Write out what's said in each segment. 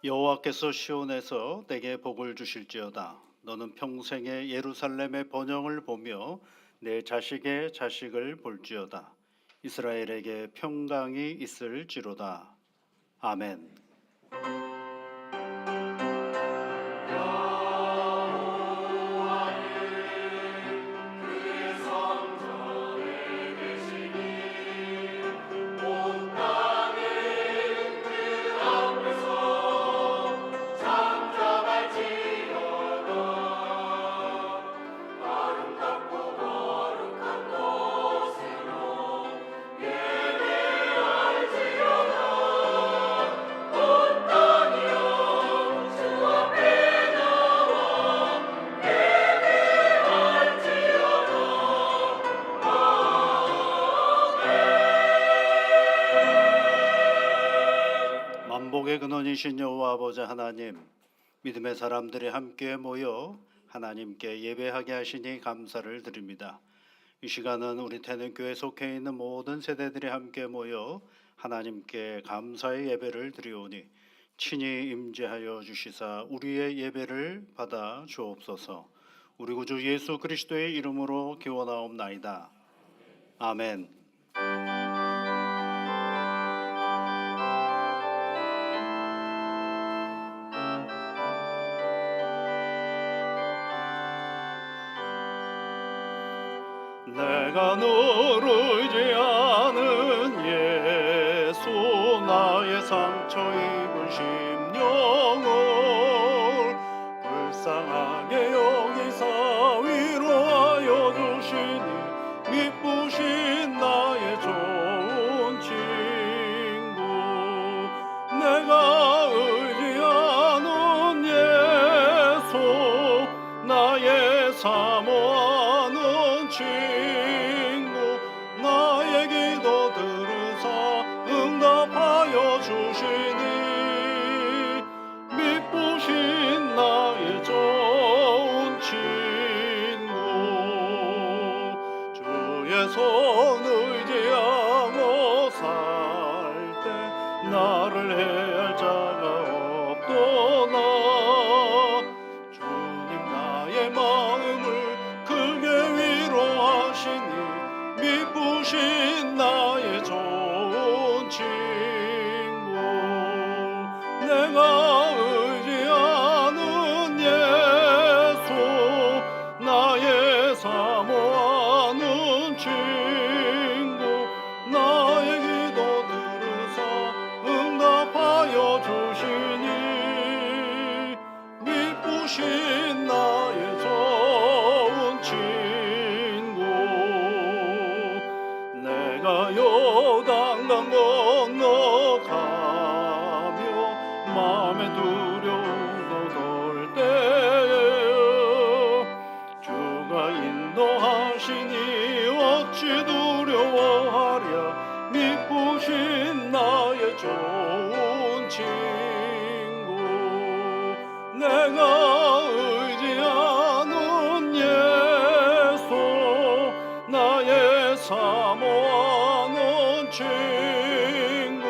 여호와께서 시온에서 내게 복을 주실지어다. 너는 평생에 예루살렘의 번영을 보며 내 자식의 자식을 볼지어다. 이스라엘에게 평강이 있을지로다. 아멘. 만복의 근원이신 여호와 아버지 하나님, 믿음의 사람들이 함께 모여 하나님께 예배하게 하시니 감사를 드립니다. 이 시간은 우리 태능교회 속해 있는 모든 세대들이 함께 모여 하나님께 감사의 예배를 드리오니 친히 임재하여 주시사 우리의 예배를 받아 주옵소서. 우리 구주 예수 그리스도의 이름으로 기원하옵나이다. 아멘. 내가 너를 의지하는 예수, 나의 상처 입은 심령을 불쌍하게 여기사 위로하여 주시니 미쁘신 나의 좋은 친구. 내가 의지하는 예수, 나의 사모하는 친구, 나의 기도 들으사 응답하여 주시니 미쁘신 나의 좋은 친구. 주의 손 의지하고 살 때 나를 해할 자가 없도다. 주님 나의 마음을 크게 위로하시니 미쁘신 나의 좋은 친구. 내가 의지하는 예수, 나의 사모하는 친구, 나의 기도 들으사 응답하여 주시니 미쁘신 나의 좋은 친구. 내가 요단강 건너가며 마음에 두려움도 덜 때에 주가 인도하시니 어찌 두려워하랴. 미쁘신 나의 좋은 친구. 내가 의지하는 예수, 나의 사모하는 친구,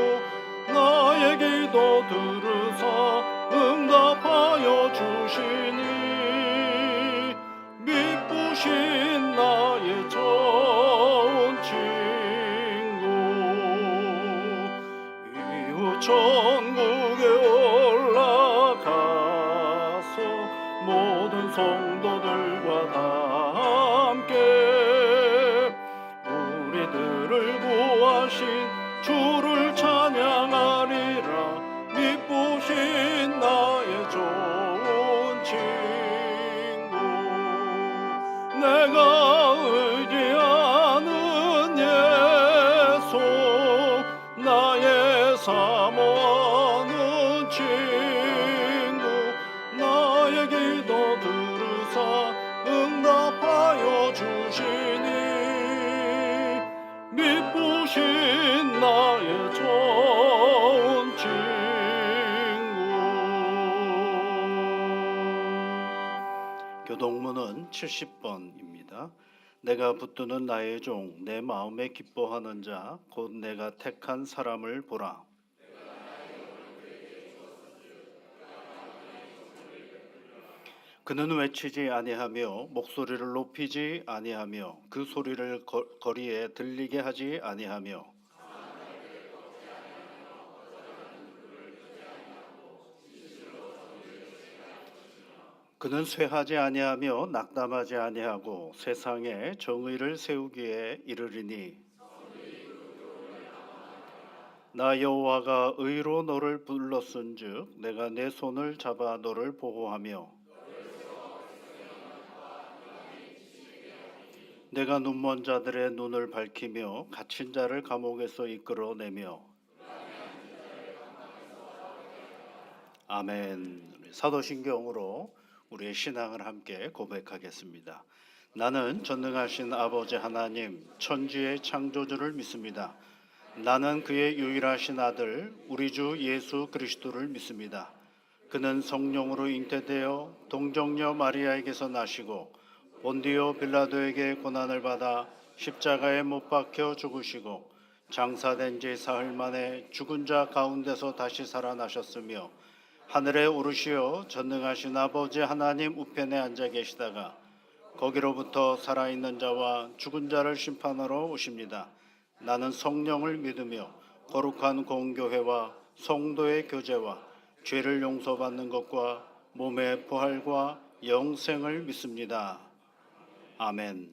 나의 기도 들으사 응답하여 주시니 미쁘신 나의 좋은 친구. 이후 천국에 올라가서 모든 성도들과 다 함께 우리들을 구하신 주를 찬양하리라. 미쁘신 나의 좋은 친구. 내가 의지하는 예수, 나의 사모하는 친구, 나의 기도 들으사 응답하여 주시니 미쁘신 나의 좋은 친구. 교동문은 70번입니다. 내가 붙드는 나의 종, 내 마음에 기뻐하는 자, 곧 내가 택한 사람을 보라. 그는 외치지 아니하며 목소리를 높이지 아니하며 그 소리를 거리에 들리게 하지 아니하며 그는 쇠하지 아니하며 낙담하지 아니하고 세상에 정의를 세우기에 이르리니 나 여호와가 의로 너를 불렀은즉 내가 내 손을 잡아 너를 보호하며 내가 눈먼 자들의 눈을 밝히며 갇힌 자를 감옥에서 이끌어내며 아멘. 사도신경으로 우리의 신앙을 함께 고백하겠습니다. 나는 전능하신 아버지 하나님 천지의 창조주를 믿습니다. 나는 그의 유일하신 아들 우리 주 예수 그리스도를 믿습니다. 그는 성령으로 잉태되어 동정녀 마리아에게서 나시고 본디오 빌라도에게 고난을 받아 십자가에 못 박혀 죽으시고 장사된 지 사흘 만에 죽은 자 가운데서 다시 살아나셨으며 하늘에 오르시어 전능하신 아버지 하나님 우편에 앉아 계시다가 거기로부터 살아있는 자와 죽은 자를 심판하러 오십니다. 나는 성령을 믿으며 거룩한 공교회와 성도의 교제와 죄를 용서받는 것과 몸의 부활과 영생을 믿습니다. 아멘.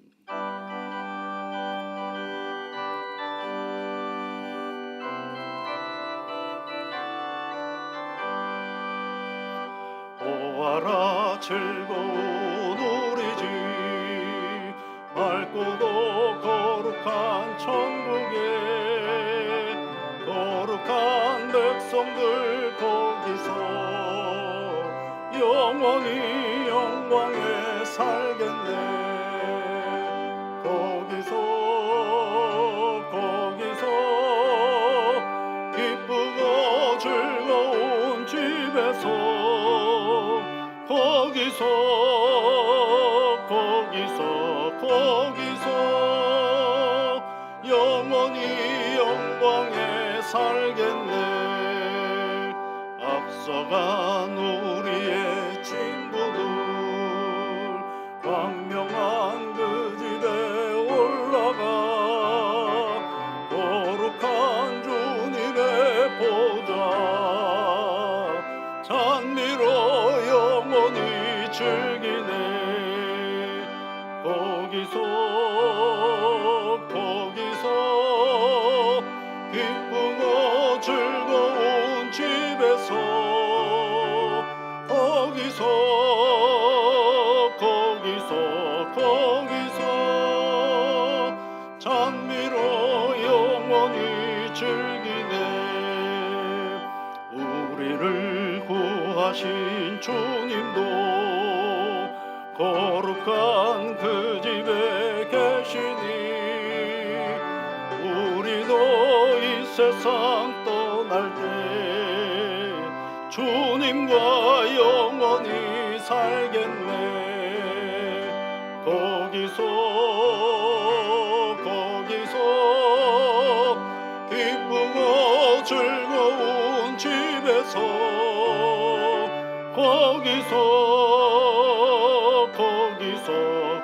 보아라 즐거운 우리 집 밝고도 거룩한 천국에 거룩한 백성들 거기서 영원히 영광에 살겠네. 거기서 기쁘고 즐거운 집에서 거기서 영원히 영광에 살겠네. 앞서간 우리의 친구들 광명한 그 집에 올라가 거룩한 주님의 보좌 찬미로 영원히 즐기네. 거기서 기쁘고 즐거운 집에서 거기서 찬미로 영원히 즐기네. 우리를 구하신 주님도 거룩한 그 집에 계시니 우리도 이 세상 떠날 때 주님과 영원히 살겠네. 거기서 기쁘고 즐거운 집에서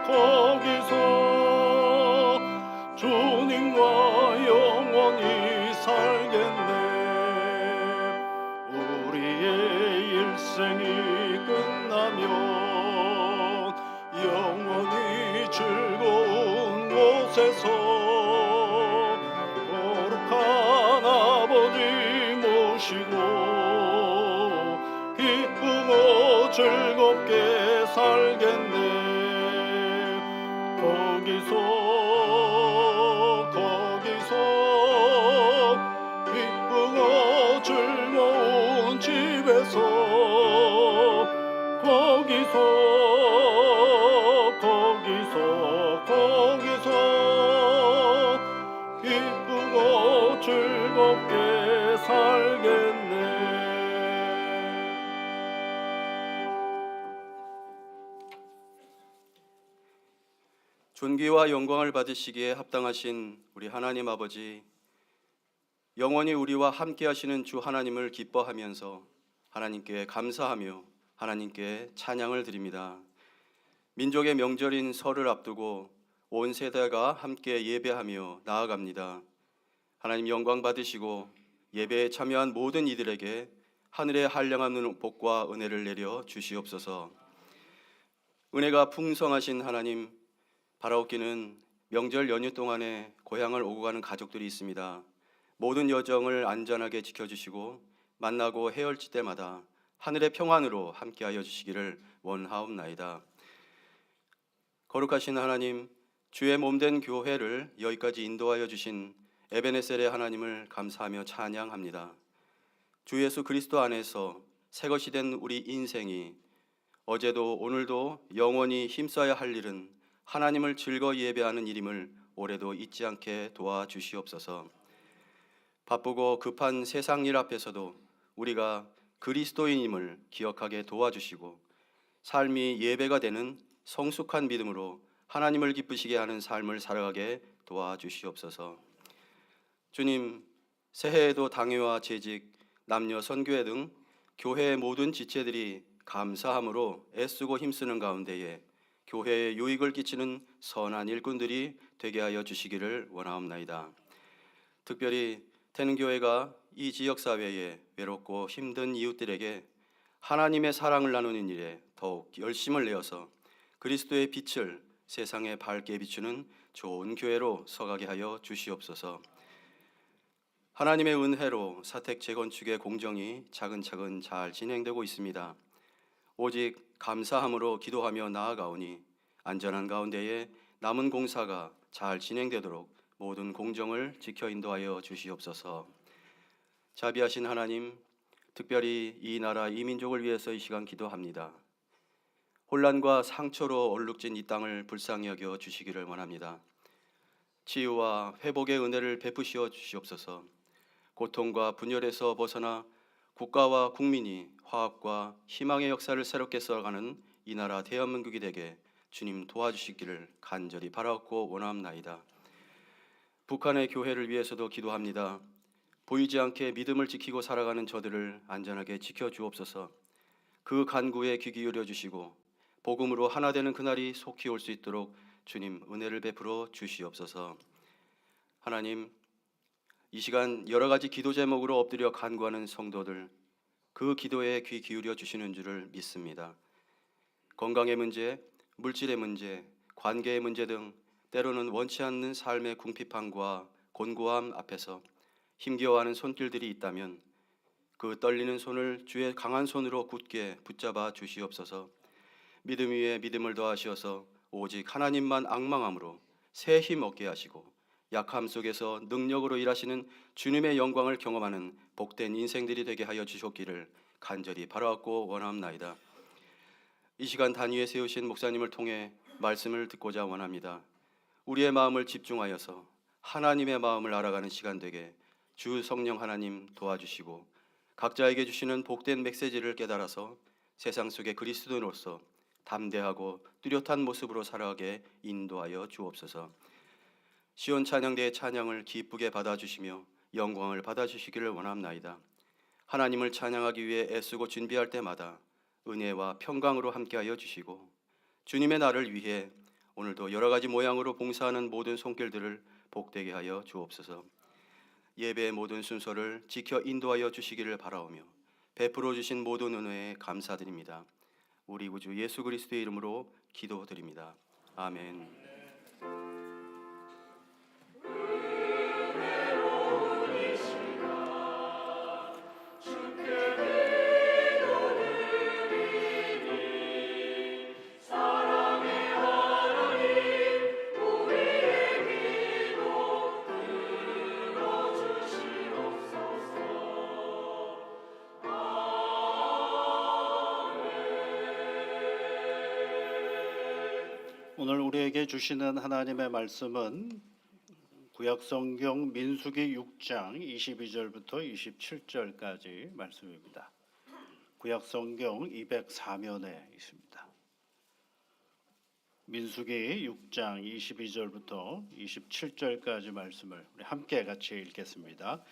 거기서 주님과 영원히 살겠네. 우리의 일생이 끝나면 영원히 즐거운 곳에서 거룩한 아버지 모시고 기쁘고 즐겁게 살겠네. 거기서 기쁘고 즐거운 집에서 거기서 기쁘고 즐겁게 살겠네. 존귀와 영광을 받으시기에 합당하신 우리 하나님 아버지, 영원히 우리와 함께 하시는 주 하나님을 기뻐하면서 하나님께 감사하며 하나님께 찬양을 드립니다. 민족의 명절인 설을 앞두고 온 세대가 함께 예배하며 나아갑니다. 하나님 영광 받으시고 예배에 참여한 모든 이들에게 하늘의 한량없는 복과 은혜를 내려 주시옵소서. 은혜가 풍성하신 하나님, 바라옵기는 명절 연휴 동안에 고향을 오고 가는 가족들이 있습니다. 모든 여정을 안전하게 지켜주시고 만나고 헤어질 때마다 하늘의 평안으로 함께하여 주시기를 원하옵나이다. 거룩하신 하나님, 주의 몸된 교회를 여기까지 인도하여 주신 에베네셀의 하나님을 감사하며 찬양합니다. 주 예수 그리스도 안에서 새것이 된 우리 인생이 어제도 오늘도 영원히 힘써야 할 일은 하나님을 즐거이 예배하는 일임을 올해도 잊지 않게 도와주시옵소서. 바쁘고 급한 세상 일 앞에서도 우리가 그리스도인임을 기억하게 도와주시고 삶이 예배가 되는 성숙한 믿음으로 하나님을 기쁘시게 하는 삶을 살아가게 도와주시옵소서. 주님, 새해에도 당회와 재직, 남녀 선교회 등 교회의 모든 지체들이 감사함으로 애쓰고 힘쓰는 가운데에 교회에 유익을 끼치는 선한 일꾼들이 되게 하여 주시기를 원하옵나이다. 특별히 태능교회가 이 지역사회에 외롭고 힘든 이웃들에게 하나님의 사랑을 나누는 일에 더욱 열심을 내어서 그리스도의 빛을 세상에 밝게 비추는 좋은 교회로 서가게 하여 주시옵소서. 하나님의 은혜로 사택 재건축의 공정이 차근차근 잘 진행되고 있습니다. 오직 감사함으로 기도하며 나아가오니 안전한 가운데에 남은 공사가 잘 진행되도록 모든 공정을 지켜 인도하여 주시옵소서. 자비하신 하나님, 특별히 이 나라 이 민족을 위해서 이 시간 기도합니다. 혼란과 상처로 얼룩진 이 땅을 불쌍히 여겨 주시기를 원합니다. 치유와 회복의 은혜를 베푸시어 주시옵소서. 고통과 분열에서 벗어나 국가와 국민이 화합과 희망의 역사를 새롭게 써가는 이 나라 대한민국이 되게 주님 도와주시기를 간절히 바라옵고 원하옵나이다. 북한의 교회를 위해서도 기도합니다. 보이지 않게 믿음을 지키고 살아가는 저들을 안전하게 지켜주옵소서. 그 간구에 귀 기울여 주시고 복음으로 하나 되는 그날이 속히 올 수 있도록 주님 은혜를 베풀어 주시옵소서. 하나님, 이 시간 여러 가지 기도 제목으로 엎드려 간구하는 성도들, 그 기도에 귀 기울여 주시는 줄을 믿습니다. 건강의 문제, 물질의 문제, 관계의 문제 등 때로는 원치 않는 삶의 궁핍함과 곤고함 앞에서 힘겨워하는 손길들이 있다면 그 떨리는 손을 주의 강한 손으로 굳게 붙잡아 주시옵소서. 믿음 위에 믿음을 더하시어서 오직 하나님만 앙망함으로 새 힘 얻게 하시고 약함 속에서 능력으로 일하시는 주님의 영광을 경험하는 복된 인생들이 되게 하여 주셨기를 간절히 바라옵고 원하옵나이다. 이 시간 단위에 세우신 목사님을 통해 말씀을 듣고자 원합니다. 우리의 마음을 집중하여서 하나님의 마음을 알아가는 시간 되게 주 성령 하나님 도와주시고 각자에게 주시는 복된 메시지를 깨달아서 세상 속의 그리스도인으로서 담대하고 뚜렷한 모습으로 살아가게 인도하여 주옵소서. 시온 찬양대의 찬양을 기쁘게 받아주시며 영광을 받아주시기를 원합나이다. 하나님을 찬양하기 위해 애쓰고 준비할 때마다 은혜와 평강으로 함께하여 주시고 주님의 날을 위해 오늘도 여러 가지 모양으로 봉사하는 모든 손길들을 복되게 하여 주옵소서. 예배의 모든 순서를 지켜 인도하여 주시기를 바라오며 베풀어 주신 모든 은혜에 감사드립니다. 우리 구주 예수 그리스도의 이름으로 기도드립니다. 아멘. 오늘 우리에게 주시는 하나님의 말씀은 구약성경 민수기 6장 22절부터 27절까지 말씀입니다. 구약성경 204면에 있습니다. 민수기 6장 22절부터 27절까지 말씀을 우리 함께 같이 읽겠습니다.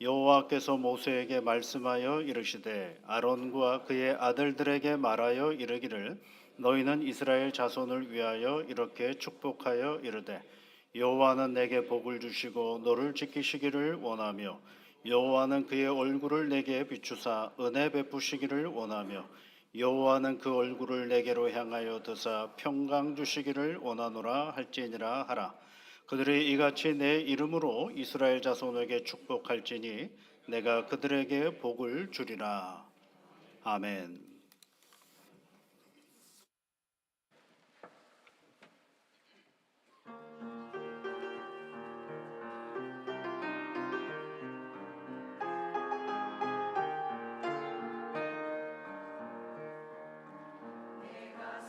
여호와께서 모세에게 말씀하여 이르시되 아론과 그의 아들들에게 말하여 이르기를 너희는 이스라엘 자손을 위하여 이렇게 축복하여 이르되 여호와는 내게 복을 주시고 너를 지키시기를 원하며 여호와는 그의 얼굴을 내게 비추사 은혜 베푸시기를 원하며 여호와는 그 얼굴을 내게로 향하여 드사 평강 주시기를 원하노라 할지니라 하라. 그들이 이같이 내 이름으로 이스라엘 자손에게 축복할지니 내가 그들에게 복을 주리라. 아멘.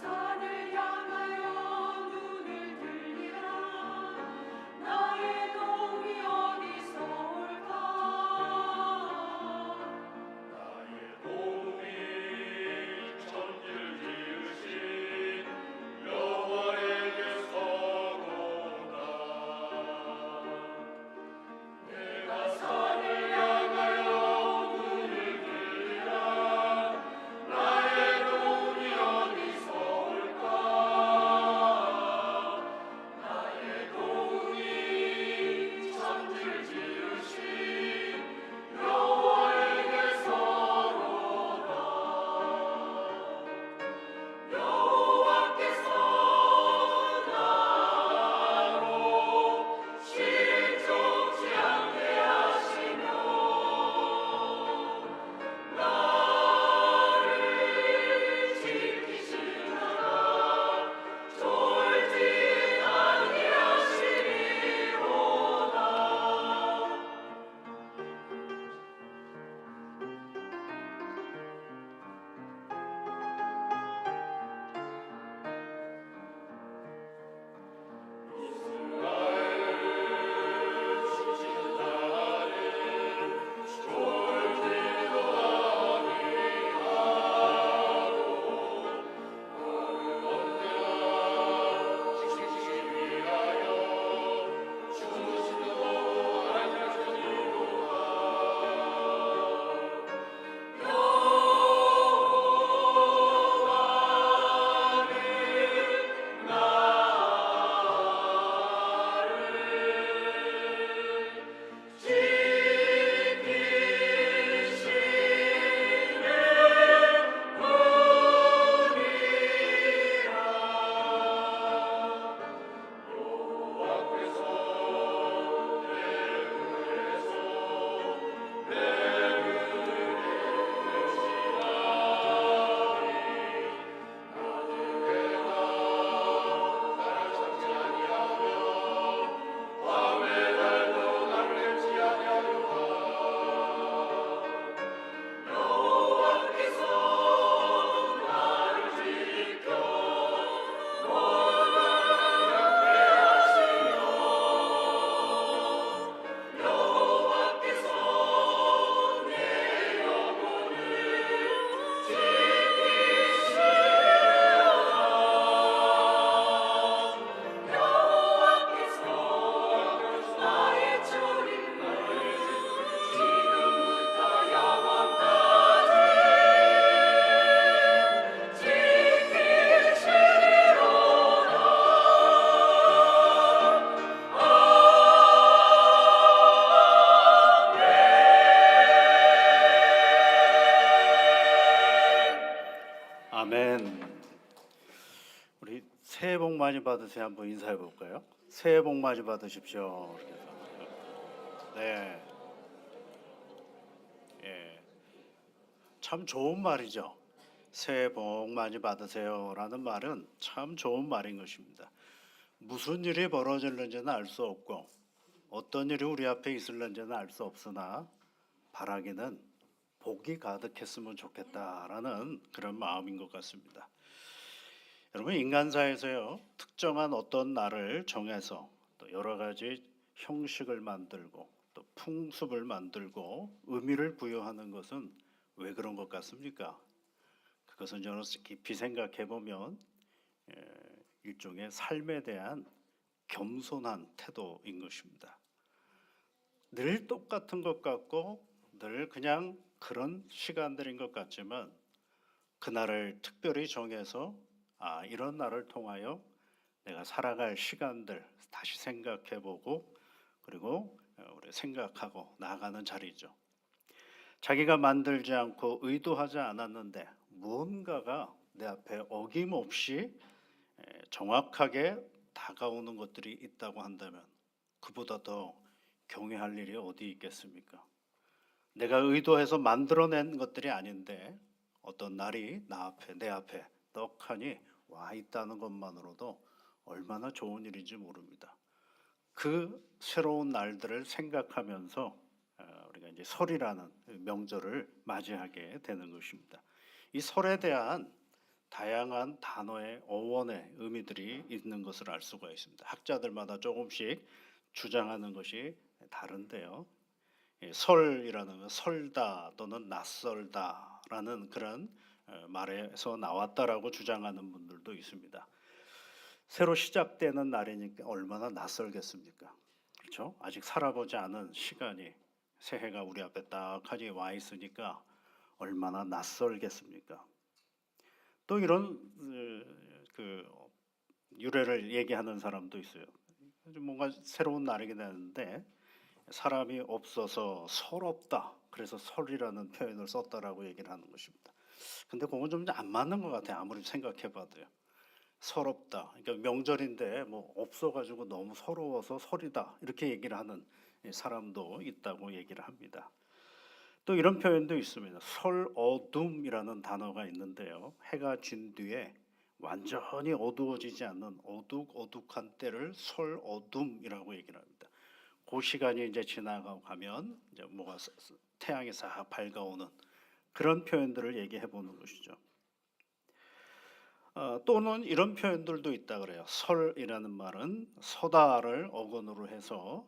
산을 향하여 눈을 들리라 나의 도움이 어디서 올까 나의 도움이 천지를 지으신 여호와에게서로다 내가 산을 향하여 눈을 들리라 나의 도움이 어디서 올까 나의 도움이 천지를 지으신 여호와에게서로다 여호와께서 나로 실족지 않게 하시며 나를 지키시다가 졸지 아니하시리로다 나의 주님을 지금부터 영원까지 지키시리로다 아멘. 우리 새해 복 많이 받으세요. 한번 인사해 볼까요? 새해 복 많이 받으십시오. 이렇게 해서. 네. 예. 참 좋은 말이죠. 새해 복 많이 받으세요라는 말은 참 좋은 말인 것입니다. 무슨 일이 벌어질는지는 알 수 없고 어떤 일이 우리 앞에 있을는지는 알 수 없으나 바라기는 복이 가득했으면 좋겠다라는 그런 마음인 것 같습니다. 여러분 인간사에서요 특정한 어떤 날을 정해서 또 여러 가지 형식을 만들고 또 풍습을 만들고 의미를 부여하는 것은 왜 그런 것 같습니까? 그것은 저는 깊이 생각해 보면 일종의 삶에 대한 겸손한 태도인 것입니다. 늘 똑같은 것 같고 늘 그냥 그런 시간들인 것 같지만 그날을 특별히 정해서 이런 날을 통하여 내가 살아갈 시간들 다시 생각해보고 그리고 우리 생각하고 나아가는 자리죠. 자기가 만들지 않고 의도하지 않았는데 무언가가 내 앞에 어김없이 정확하게 다가오는 것들이 있다고 한다면 그보다 더 경외할 일이 어디 있겠습니까? 내가 의도해서 만들어낸 것들이 아닌데 어떤 날이 내 앞에 떡하니 와 있다는 것만으로도 얼마나 좋은 일인지 모릅니다. 그 새로운 날들을 생각하면서 우리가 이제 설이라는 명절을 맞이하게 되는 것입니다. 이 설에 대한 다양한 단어의 어원의 의미들이 있는 것을 알 수가 있습니다. 학자들마다 조금씩 주장하는 것이 다른데요. 설이라는 건 설다 또는 낯설다라는 그런 말에서 나왔다라고 주장하는 분들도 있습니다. 새로 시작되는 날이니까 얼마나 낯설겠습니까? 그렇죠? 아직 살아보지 않은 시간이 새해가 우리 앞에 딱하니 와 있으니까 얼마나 낯설겠습니까? 또 이런 그 유래를 얘기하는 사람도 있어요. 뭔가 새로운 날이게 되는데 사람이 없어서 서럽다. 그래서 설이라는 표현을 썼다라고 얘기를 하는 것입니다. 근데 그건 좀 안 맞는 것 같아요. 아무리 생각해봐도요. 서럽다. 그러니까 명절인데 뭐 없어가지고 너무 서러워서 설이다. 이렇게 얘기를 하는 사람도 있다고 얘기를 합니다. 또 이런 표현도 있습니다. 설어둠이라는 단어가 있는데요. 해가 진 뒤에 완전히 어두워지지 않는 어둑어둑한 때를 설어둠이라고 얘기를 합니다. 그 시간이 이제 지나가고 가면 이제 뭐가 태양이 싹 밝아오는 그런 표현들을 얘기해 보는 것이죠. 또는 이런 표현들도 있다 그래요. 설이라는 말은 서다를 어근으로 해서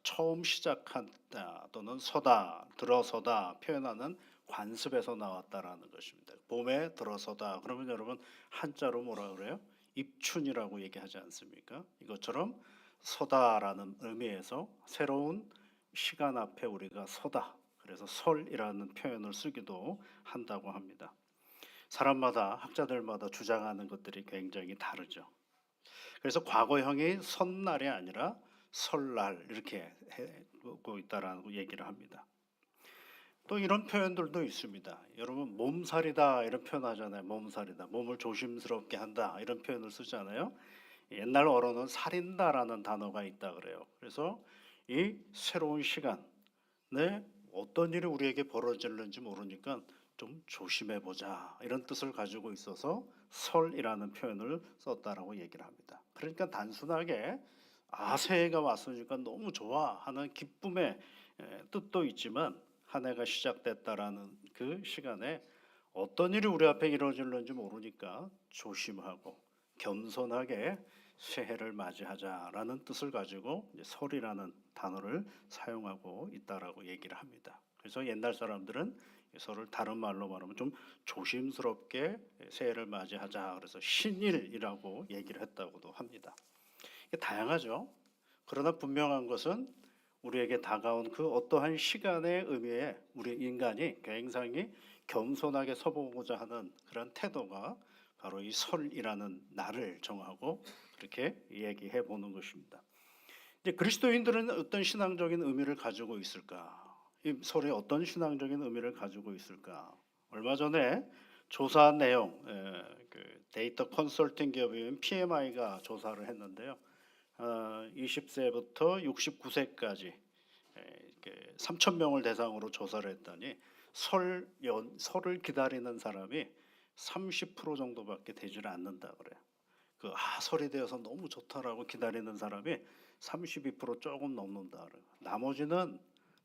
처음 시작한다 또는 서다, 들어서다 표현하는 관습에서 나왔다라는 것입니다. 봄에 들어서다 그러면 여러분 한자로 뭐라 그래요? 입춘이라고 얘기하지 않습니까? 이것처럼 서다라는 의미에서 새로운 시간 앞에 우리가 서다. 그래서 설이라는 표현을 쓰기도 한다고 합니다. 사람마다 학자들마다 주장하는 것들이 굉장히 다르죠. 그래서 과거형이 설날이 아니라 설날 이렇게 하고 있다라고 얘기를 합니다. 또 이런 표현들도 있습니다. 여러분 몸살이다 이런 표현 하잖아요. 몸살이다. 몸을 조심스럽게 한다 이런 표현을 쓰잖아요. 옛날 어로는 살인다라는 단어가 있다 그래요. 그래서 이 새로운 시간에 어떤 일이 우리에게 벌어질는지 모르니까 좀 조심해 보자 이런 뜻을 가지고 있어서 설이라는 표현을 썼다라고 얘기를 합니다. 그러니까 단순하게 새해가 왔으니까 너무 좋아 하는 기쁨의 뜻도 있지만 한 해가 시작됐다라는 그 시간에 어떤 일이 우리 앞에 이루어질는지 모르니까 조심하고 겸손하게 새해를 맞이하자라는 뜻을 가지고 이제 설이라는 단어를 사용하고 있다라고 얘기를 합니다. 그래서 옛날 사람들은 설을 다른 말로 말하면 좀 조심스럽게 새해를 맞이하자 그래서 신일이라고 얘기를 했다고도 합니다. 이게 다양하죠. 그러나 분명한 것은 우리에게 다가온 그 어떠한 시간의 의미에 우리 인간이 굉장히 겸손하게 서보고자 하는 그런 태도가 바로 이 설이라는 날을 정하고 그렇게 얘기해 보는 것입니다. 이제 그리스도인들은 어떤 신앙적인 의미를 가지고 있을까? 이 설이 어떤 신앙적인 의미를 가지고 있을까? 얼마 전에 조사 내용, 그 데이터 컨설팅 기업인 PMI가 조사를 했는데요. 20세부터 69세까지 3,000명을 대상으로 조사를 했더니 설을 기다리는 사람이 30% 정도밖에 되질 않는다 그래요. 설이 되어서 너무 좋다라고 기다리는 사람이 32% 조금 넘는다 그래요. 나머지는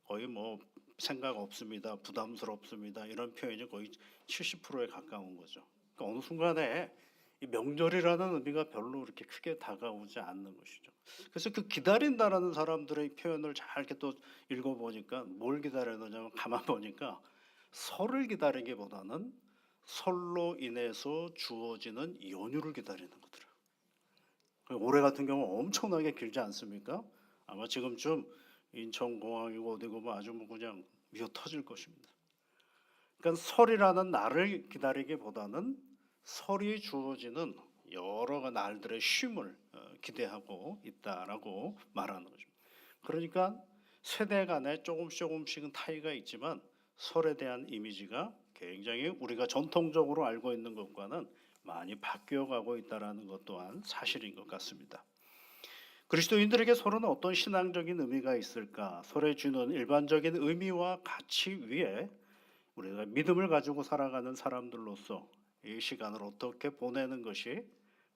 거의 뭐 생각 없습니다, 부담스럽습니다 이런 표현이 거의 70%에 가까운 거죠. 그러니까 어느 순간에 이 명절이라는 의미가 별로 그렇게 크게 다가오지 않는 것이죠. 그래서 그 기다린다라는 사람들의 표현을 잘 이렇게 또 읽어보니까 뭘 기다리느냐면 가만 보니까 설을 기다리기보다는 설로 인해서 주어지는 연휴를 기다리는 거더라고요. 올해 같은 경우 엄청나게 길지 않습니까? 아마 지금쯤 인천공항이고 어디고 뭐 아주 뭐 그냥 미어 터질 것입니다. 그러니까 설이라는 날을 기다리기보다는 설이 주어지는 여러 날들의 쉼을 기대하고 있다라고 말하는 거죠. 그러니까 세대 간에 조금씩은 차이가 있지만 설에 대한 이미지가 굉장히 우리가 전통적으로 알고 있는 것과는 많이 바뀌어가고 있다라는 것 또한 사실인 것 같습니다. 그리스도인들에게 설은 어떤 신앙적인 의미가 있을까? 설에 주는 일반적인 의미와 가치 위에 우리가 믿음을 가지고 살아가는 사람들로서 이 시간을 어떻게 보내는 것이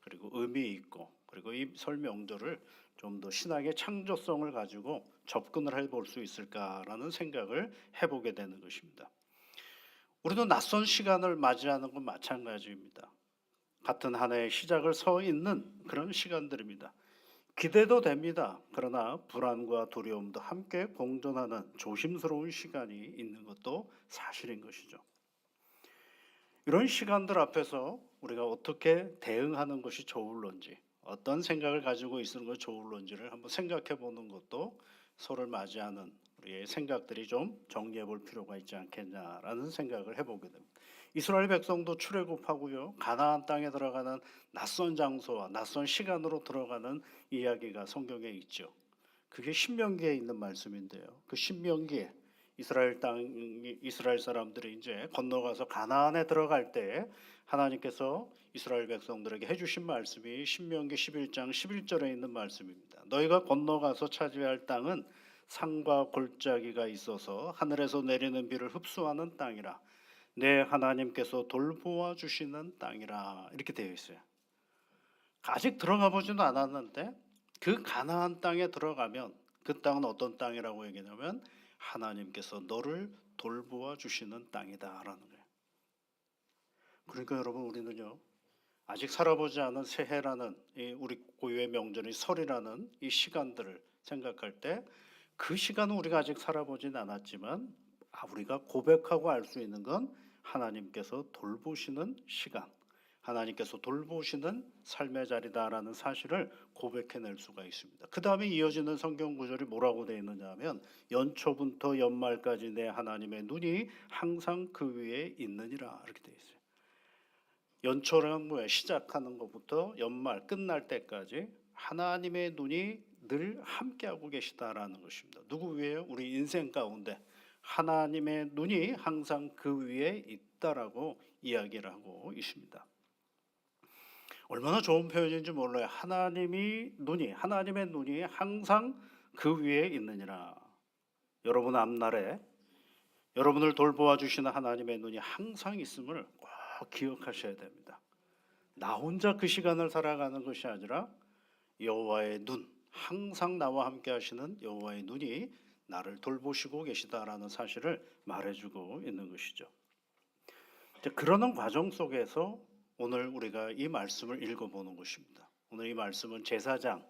그리고 의미 있고 그리고 이 설 명절을 좀 더 신학의 창조성을 가지고 접근을 해볼 수 있을까라는 생각을 해보게 되는 것입니다. 우리도 낯선 시간을 맞이하는 건 마찬가지입니다. 같은 한 해의 시작을 서 있는 그런 시간들입니다. 기대도 됩니다. 그러나 불안과 두려움도 함께 공존하는 조심스러운 시간이 있는 것도 사실인 것이죠. 이런 시간들 앞에서 우리가 어떻게 대응하는 것이 좋을런지, 어떤 생각을 가지고 있는 것이 좋을런지를 한번 생각해 보는 것도 설을 맞이하는 우리의 생각들이 좀 정리해 볼 필요가 있지 않겠냐라는 생각을 해보게 됩니다. 이스라엘 백성도 출애굽하고요, 가나안 땅에 들어가는 낯선 장소와 낯선 시간으로 들어가는 이야기가 성경에 있죠. 그게 신명기에 있는 말씀인데요. 그 신명기에 이스라엘 사람들이 이제 건너가서 가나안에 들어갈 때 하나님께서 이스라엘 백성들에게 해주신 말씀이 신명기 11장 11절에 있는 말씀입니다. 너희가 건너가서 차지해야 할 땅은 산과 골짜기가 있어서 하늘에서 내리는 비를 흡수하는 땅이라 내 하나님께서 돌보아 주시는 땅이라 이렇게 되어 있어요. 아직 들어가 보지도 않았는데 그 가나안 땅에 들어가면 그 땅은 어떤 땅이라고 얘기하냐면 하나님께서 너를 돌보아 주시는 땅이다라는 거예요. 그러니까 여러분 우리는요 아직 살아보지 않은 새해라는 이 우리 고유의 명절인 설이라는 이 시간들을 생각할 때 그 시간은 우리가 아직 살아보진 않았지만 우리가 고백하고 알 수 있는 건 하나님께서 돌보시는 시간, 하나님께서 돌보시는 삶의 자리다라는 사실을 고백해낼 수가 있습니다. 그 다음에 이어지는 성경 구절이 뭐라고 되어 있느냐 하면 연초부터 연말까지 내 하나님의 눈이 항상 그 위에 있느니라 이렇게 되어 있어요. 연초라는 거에 시작하는 것부터 연말 끝날 때까지 하나님의 눈이 늘 함께하고 계시다라는 것입니다. 누구 위에요? 우리 인생 가운데 하나님의 눈이 항상 그 위에 있다라고 이야기를 하고 있습니다. 얼마나 좋은 표현인지 몰라요. 하나님의 눈이 항상 그 위에 있느니라. 여러분 앞날에 여러분을 돌보아 주시는 하나님의 눈이 항상 있음을 꼭 기억하셔야 됩니다. 나 혼자 그 시간을 살아가는 것이 아니라 여호와의 눈, 항상 나와 함께 하시는 여호와의 눈이 나를 돌보시고 계시다라는 사실을 말해주고 있는 것이죠. 그러는 과정 속에서 오늘 우리가 이 말씀을 읽어보는 것입니다. 오늘 이 말씀은 제사장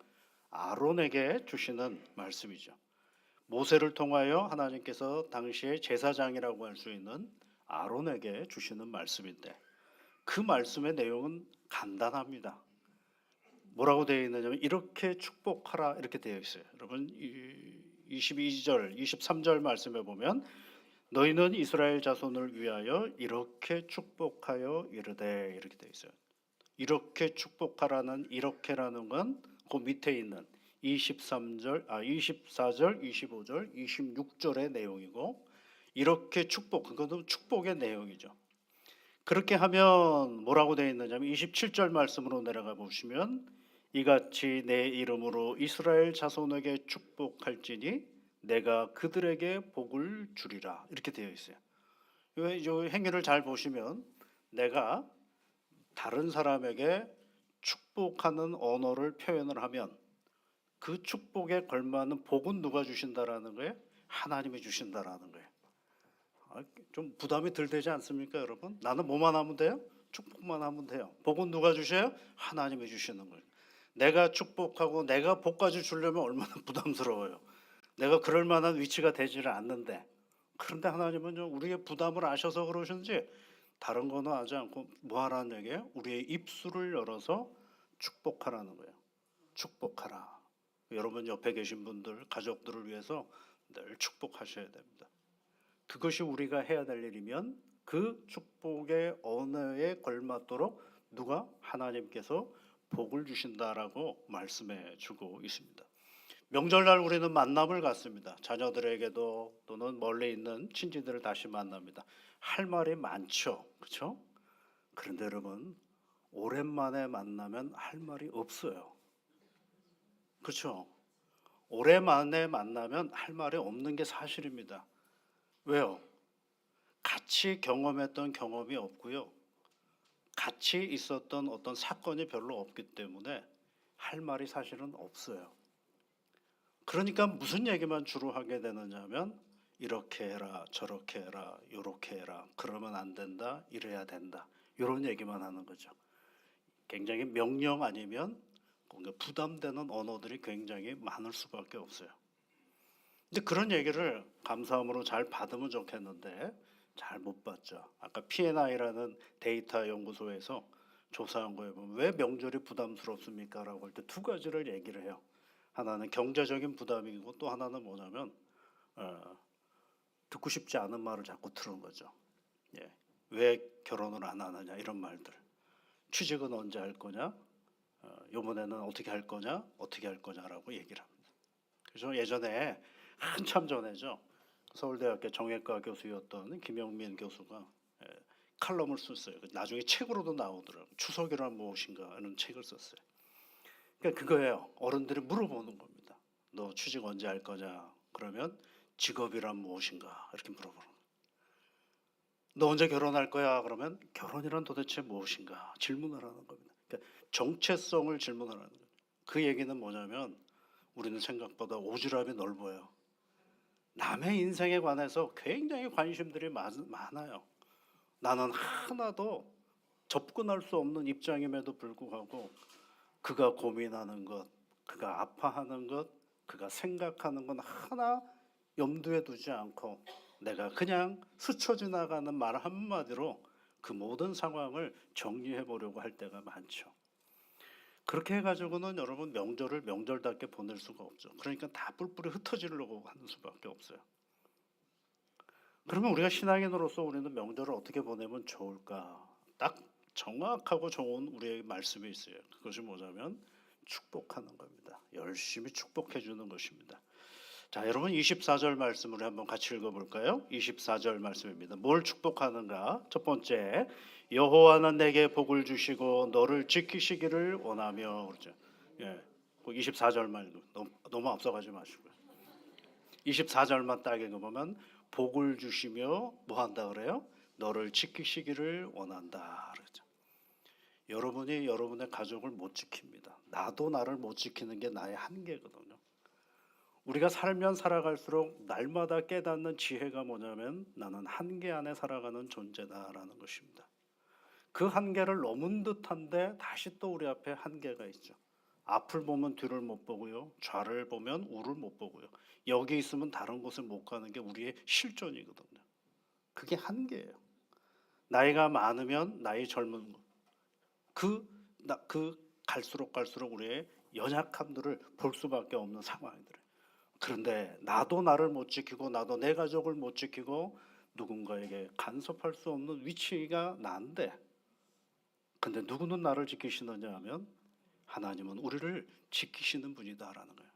아론에게 주시는 말씀이죠. 모세를 통하여 하나님께서 당시에 제사장이라고 할 수 있는 아론에게 주시는 말씀인데 그 말씀의 내용은 간단합니다. 뭐라고 되어 있느냐면 이렇게 축복하라 이렇게 되어 있어요. 여러분 22절, 23절 말씀에 보면 너희는 이스라엘 자손을 위하여 이렇게 축복하여 이르되 이렇게 되어 있어요. 이렇게 축복하라는 이렇게라는 건 그 밑에 있는 24절, 25절, 26절의 내용이고 이렇게 축복, 그것은 축복의 내용이죠. 그렇게 하면 뭐라고 되어 있느냐면 27절 말씀으로 내려가 보시면 이같이 내 이름으로 이스라엘 자손에게 축복할지니 내가 그들에게 복을 주리라 이렇게 되어 있어요. 이 행위를 잘 보시면 내가 다른 사람에게 축복하는 언어를 표현을 하면 그 축복에 걸맞는 복은 누가 주신다라는 거예요? 하나님이 주신다라는 거예요. 좀 부담이 덜 되지 않습니까, 여러분? 나는 뭐만 하면 돼요? 축복만 하면 돼요. 복은 누가 주셔요? 하나님이 주시는 거예요. 내가 축복하고 내가 복까지 주려면 얼마나 부담스러워요. 내가 그럴 만한 위치가 되지를 않는데 그런데 하나님은 우리의 부담을 아셔서 그러신지 다른 거는 하지 않고 뭐 하라는 얘기예요? 우리의 입술을 열어서 축복하라는 거예요. 축복하라. 여러분 옆에 계신 분들, 가족들을 위해서 늘 축복하셔야 됩니다. 그것이 우리가 해야 될 일이면 그 축복의 언어에 걸맞도록 누가 하나님께서 복을 주신다라고 말씀해 주고 있습니다. 명절날 우리는 만남을 갖습니다. 자녀들에게도 또는 멀리 있는 친지들을 다시 만납니다. 할 말이 많죠, 그렇죠? 그런데 여러분 오랜만에 만나면 할 말이 없어요, 그렇죠? 오랜만에 만나면 할 말이 없는 게 사실입니다. 왜요? 같이 경험했던 경험이 없고요. 같이 있었던 어떤 사건이 별로 없기 때문에 할 말이 사실은 없어요. 그러니까 무슨 얘기만 주로 하게 되느냐 하면 이렇게 해라, 저렇게 해라, 요렇게 해라, 그러면 안 된다, 이래야 된다, 이런 얘기만 하는 거죠. 굉장히 명령 아니면 뭔가 부담되는 언어들이 굉장히 많을 수밖에 없어요. 근데 그런 얘기를 감사함으로 잘 받으면 좋겠는데 잘 못 받죠. 아까 P&I라는 데이터 연구소에서 조사한 거에 보면 왜 명절이 부담스럽습니까? 라고 할 때 두 가지를 얘기를 해요. 하나는 경제적인 부담이고 또 하나는 뭐냐면 듣고 싶지 않은 말을 자꾸 들은 거죠. 예. 왜 결혼을 안 하느냐 이런 말들. 취직은 언제 할 거냐? 이번에는 어떻게 할 거냐? 어떻게 할 거냐라고 얘기를 합니다. 그래서 예전에 한참 전에죠. 서울대학교 정외과 교수였던 김영민 교수가 칼럼을 썼어요. 나중에 책으로도 나오더라고요. 추석이란 무엇인가 하는 책을 썼어요. 그러니까 그거예요. 어른들이 물어보는 겁니다. 너 취직 언제 할 거냐? 그러면 직업이란 무엇인가? 이렇게 물어보는 거예요. 너 언제 결혼할 거야? 그러면 결혼이란 도대체 무엇인가? 질문을 하는 겁니다. 그러니까 정체성을 질문하는 거예요. 그 얘기는 뭐냐면 우리는 생각보다 오지랖이 넓어요. 남의 인생에 관해서 굉장히 관심들이 많아요. 나는 하나도 접근할 수 없는 입장임에도 불구하고 그가 고민하는 것, 그가 아파하는 것, 그가 생각하는 건 하나 염두에 두지 않고 내가 그냥 스쳐 지나가는 말 한마디로 그 모든 상황을 정리해 보려고 할 때가 많죠. 그렇게 해가지고는 여러분 명절을 명절답게 보낼 수가 없죠. 그러니까 다 뿔뿔이 흩어지려고 하는 수밖에 없어요. 그러면 우리가 신앙인으로서 우리는 명절을 어떻게 보내면 좋을까? 딱 정확하고 좋은 우리의 말씀이 있어요. 그것이 뭐냐면 축복하는 겁니다. 열심히 축복해 주는 것입니다. 자, 여러분 24절 말씀을 한번 같이 읽어볼까요? 24절 말씀입니다. 뭘 축복하는가? 첫 번째, 여호와는 내게 복을 주시고 너를 지키시기를 원하며 그렇죠. 예, 24절만 너무 앞서가지 마시고요. 24절만 딱 읽어보면 복을 주시며 뭐 한다 그래요? 너를 지키시기를 원한다 그러죠. 여러분이 여러분의 가족을 못 지킵니다. 나도 나를 못 지키는 게 나의 한계거든요. 우리가 살면 살아갈수록 날마다 깨닫는 지혜가 뭐냐면 나는 한계 안에 살아가는 존재다라는 것입니다. 그 한계를 넘은 듯한데 다시 또 우리 앞에 한계가 있죠. 앞을 보면 뒤를 못 보고요. 좌를 보면 우를 못 보고요. 여기 있으면 다른 곳을 못 가는 게 우리의 실존이거든요. 그게 한계예요. 나이가 많으면 나이 젊은 것. 그 갈수록 우리의 연약함들을 볼 수밖에 없는 상황이더래요. 그런데 나도 나를 못 지키고 나도 내 가족을 못 지키고 누군가에게 간섭할 수 없는 위치가 난데 근데 누구는 나를 지키시느냐 하면 하나님은 우리를 지키시는 분이다라는 거예요.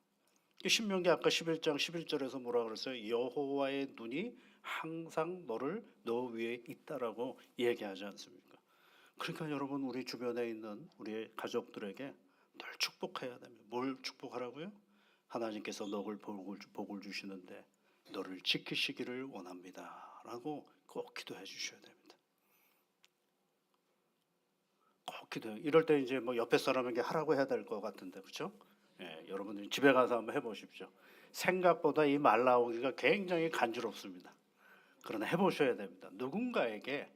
신명기 아까 11장 11절에서 뭐라 그랬어요? 여호와의 눈이 항상 너 위에 있다라고 얘기하지 않습니까? 그러니까 여러분 우리 주변에 있는 우리의 가족들에게 늘 축복해야 됩니다. 뭘 축복하라고요? 하나님께서 너를 복을 주시는데 너를 지키시기를 원합니다 라고 꼭 기도해 주셔야 됩니다. 꼭 기도해. 이럴 때 이제 뭐 옆에 사람에게 하라고 해야 될 것 같은데 그렇죠? 예, 여러분들이 집에 가서 한번 해보십시오. 생각보다 이 말 나오기가 굉장히 간지럽습니다. 그러나 해보셔야 됩니다. 누군가에게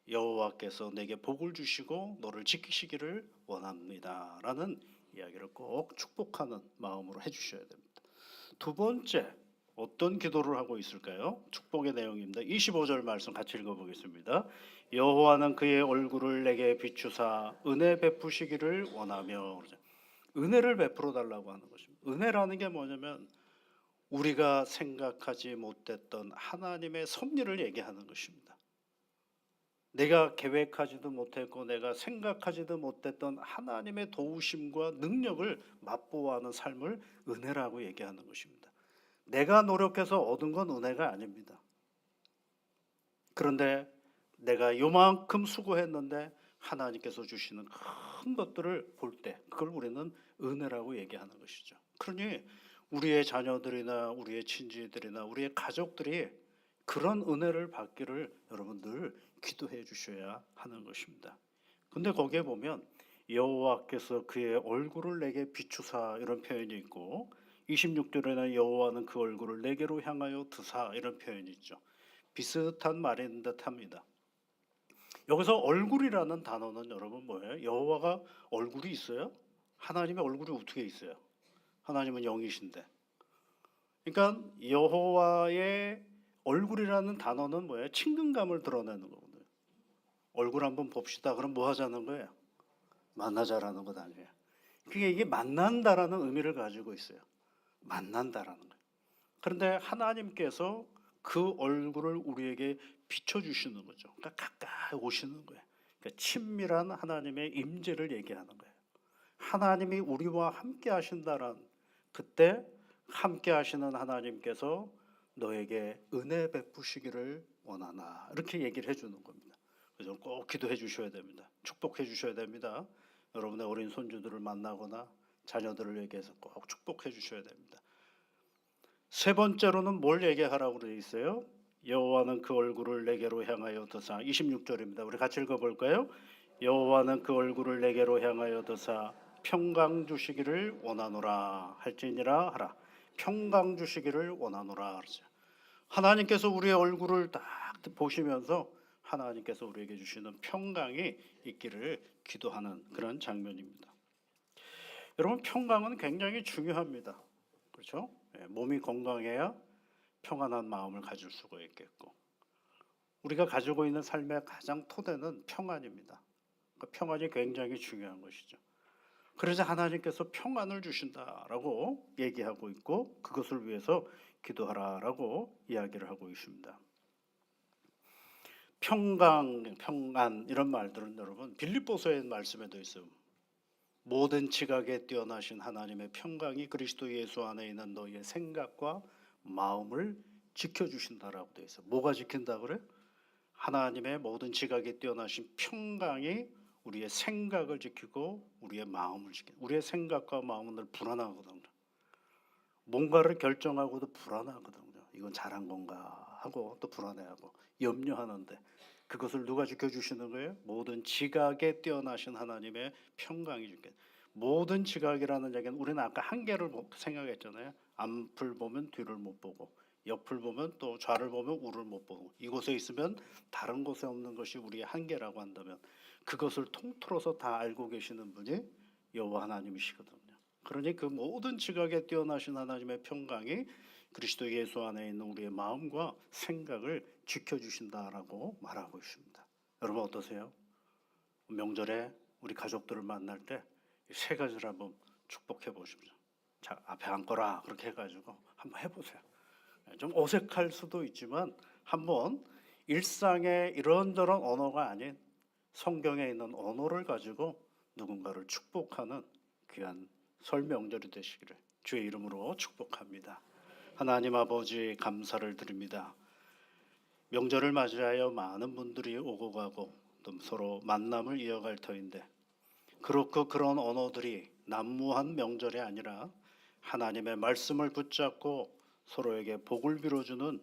여호와께서 내게 복을 주시고 너를 지키시기를 원합니다 라는 이야기를 꼭 축복하는 마음으로 해주셔야 됩니다. 두 번째 어떤 기도를 하고 있을까요? 축복의 내용입니다. 25절 말씀 같이 읽어보겠습니다. 여호와는 그의 얼굴을 내게 비추사 은혜 베푸시기를 원하며 은혜를 베풀어 달라고 하는 것입니다. 은혜라는 게 뭐냐면 우리가 생각하지 못했던 하나님의 섭리를 얘기하는 것입니다. 내가 계획하지도 못했고 내가 생각하지도 못했던 하나님의 도우심과 능력을 맛보아하는 삶을 은혜라고 얘기하는 것입니다. 내가 노력해서 얻은 건 은혜가 아닙니다. 그런데 내가 요만큼 수고했는데 하나님께서 주시는 큰 것들을 볼 때 그걸 우리는 은혜라고 얘기하는 것이죠. 그러니 우리의 자녀들이나 우리의 친지들이나 우리의 가족들이 그런 은혜를 받기를 여러분 늘 기도해 주셔야 하는 것입니다. 근데 거기에 보면 여호와께서 그의 얼굴을 내게 비추사 이런 표현이 있고 26절에는 여호와는 그 얼굴을 내게로 향하여 드사 이런 표현이 있죠. 비슷한 말인 듯합니다. 여기서 얼굴이라는 단어는 여러분 뭐예요? 여호와가 얼굴이 있어요? 하나님의 얼굴이 어떻게 있어요? 하나님은 영이신데. 그러니까 여호와의 얼굴이라는 단어는 뭐예요? 친근감을 드러내는 거거든요. 얼굴 한번 봅시다. 그럼 뭐 하자는 거예요? 만나자라는 것 아니에요. 그게 이게 만난다라는 의미를 가지고 있어요. 만난다라는 거예요. 그런데 하나님께서 그 얼굴을 우리에게 비춰주시는 거죠. 그러니까 가까이 오시는 거예요. 그러니까 친밀한 하나님의 임재를 얘기하는 거예요. 하나님이 우리와 함께 하신다란 그때 함께 하시는 하나님께서 너에게 은혜 베푸시기를 원하나 이렇게 얘기를 해주는 겁니다. 그래서 꼭 기도해 주셔야 됩니다. 축복해 주셔야 됩니다. 여러분의 어린 손주들을 만나거나 자녀들을 얘기해서 꼭 축복해 주셔야 됩니다. 세 번째로는 뭘 얘기하라고 되어 있어요? 여호와는 그 얼굴을 내게로 향하여 드사 26절입니다. 우리 같이 읽어볼까요? 여호와는 그 얼굴을 내게로 향하여 드사 평강 주시기를 원하노라 할지니라 하라. 평강 주시기를 원하노라 그러죠. 하나님께서 우리의 얼굴을 딱 보시면서 하나님께서 우리에게 주시는 평강이 있기를 기도하는 그런 장면입니다. 여러분 평강은 굉장히 중요합니다. 그렇죠? 몸이 건강해야 평안한 마음을 가질 수가 있겠고 우리가 가지고 있는 삶의 가장 토대는 평안입니다. 그 평안이 굉장히 중요한 것이죠. 그래서 하나님께서 평안을 주신다라고 얘기하고 있고 그것을 위해서 기도하라라고 이야기를 하고 있습니다. 평강, 평안 이런 말들은 여러분 빌립보서의 말씀에도 있어요. 모든 지각에 뛰어나신 하나님의 평강이 그리스도 예수 안에 있는 너희의 생각과 마음을 지켜주신다라고 되어 있어요. 뭐가 지킨다 그래? 하나님의 모든 지각에 뛰어나신 평강이 우리의 생각을 지키고 우리의 마음을 지키고 우리의 생각과 마음은 늘 불안하거든요. 뭔가를 결정하고도 불안하거든요. 이건 잘한 건가 하고 또 불안해하고 염려하는데 그것을 누가 지켜주시는 거예요? 모든 지각에 뛰어나신 하나님의 평강이 주게. 모든 지각이라는 얘기는 우리는 아까 한계를 생각했잖아요. 앞을 보면 뒤를 못 보고 옆을 보면 또 좌를 보면 우를 못 보고 이곳에 있으면 다른 곳에 없는 것이 우리의 한계라고 한다면 그것을 통틀어서 다 알고 계시는 분이 여호와 하나님이시거든요. 그러니 그 모든 지각에 뛰어나신 하나님의 평강이 그리스도 예수 안에 있는 우리의 마음과 생각을 지켜주신다라고 말하고 있습니다. 여러분 어떠세요? 명절에 우리 가족들을 만날 때 세 가지를 한번 축복해 보십시오. 자, 앞에 앉거라 그렇게 해가지고 한번 해보세요. 좀 어색할 수도 있지만 한번 일상의 이런저런 언어가 아닌 성경에 있는 언어를 가지고 누군가를 축복하는 귀한 설 명절이 되시기를 주의 이름으로 축복합니다. 하나님 아버지 감사를 드립니다. 명절을 맞이하여 많은 분들이 오고 가고 또 서로 만남을 이어갈 터인데 그렇고 그런 언어들이 난무한 명절이 아니라 하나님의 말씀을 붙잡고 서로에게 복을 빌어주는